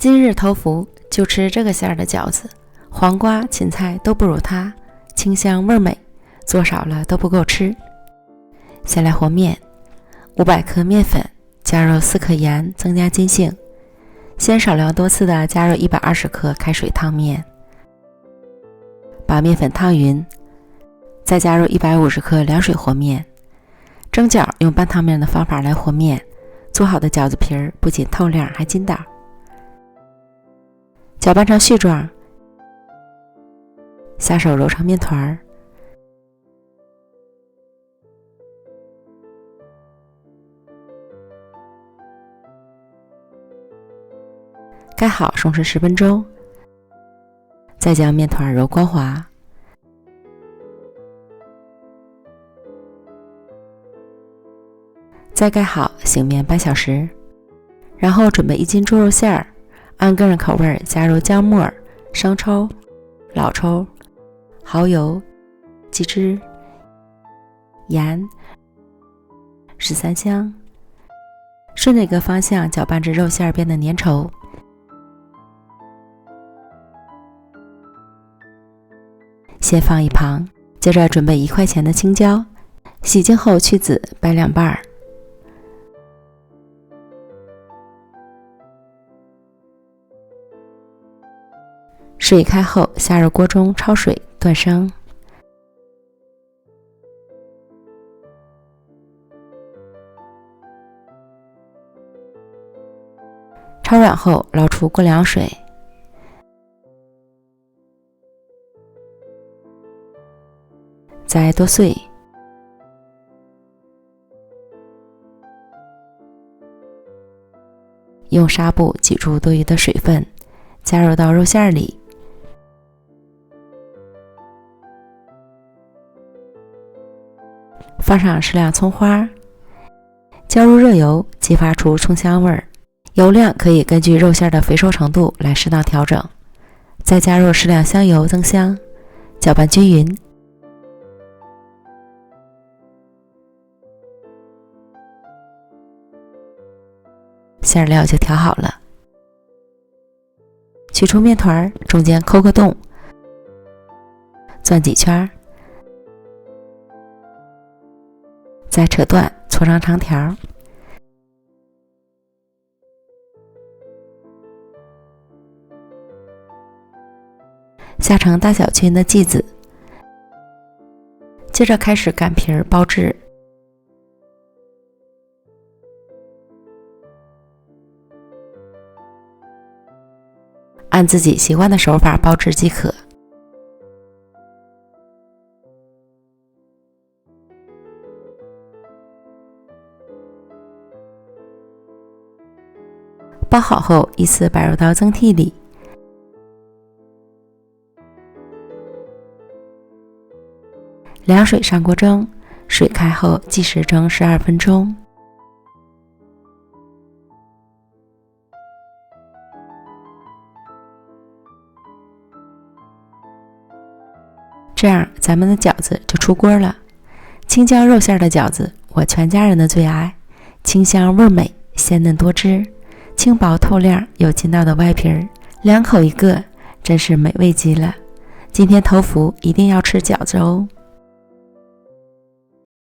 今日头福就吃这个馅儿的饺子，黄瓜、芹菜都不如它，清香味美，做少了都不够吃。先来和面，500克面粉，加入4克盐，增加筋性。先少量多次的加入120克开水烫面，把面粉烫匀，再加入150克凉水和面。蒸饺用半烫面的方法来和面，做好的饺子皮儿不仅透亮还筋道。搅拌成絮状，下手揉成面团儿。盖好松弛10分钟，再将面团揉光滑。再盖好醒面半小时，然后准备1斤猪肉馅儿，按个人口味加入姜末、生抽、老抽、蚝油、鸡汁、盐、13香，顺着一个方向搅拌至肉馅儿变得粘稠。先放一旁，接着准备1块钱的青椒，洗净后去籽，掰2瓣。水开后下入锅中焯水断生。焯软后捞出过凉水，再剁碎，用纱布挤出多余的水分，加入到肉馅里。放上适量葱花，浇入热油，激发出葱香味儿。油量可以根据肉馅的肥瘦程度来适当调整。再加入适量香油增香，搅拌均匀。馅料就调好了。取出面团，中间抠个洞，钻几圈，再扯断，搓成长条。下成大小均的剂子，接着开始擀皮儿包制。按自己习惯的手法包制即可。包好后依次摆入到蒸屉里，凉水上锅蒸，水开后计时蒸12分钟。这样咱们的饺子就出锅了。青椒肉馅的饺子，我全家人的最爱，清香味美，鲜嫩多汁，轻薄透亮有筋道的外皮儿，2口一个，真是美味极了。今天头福一定要吃饺子哦。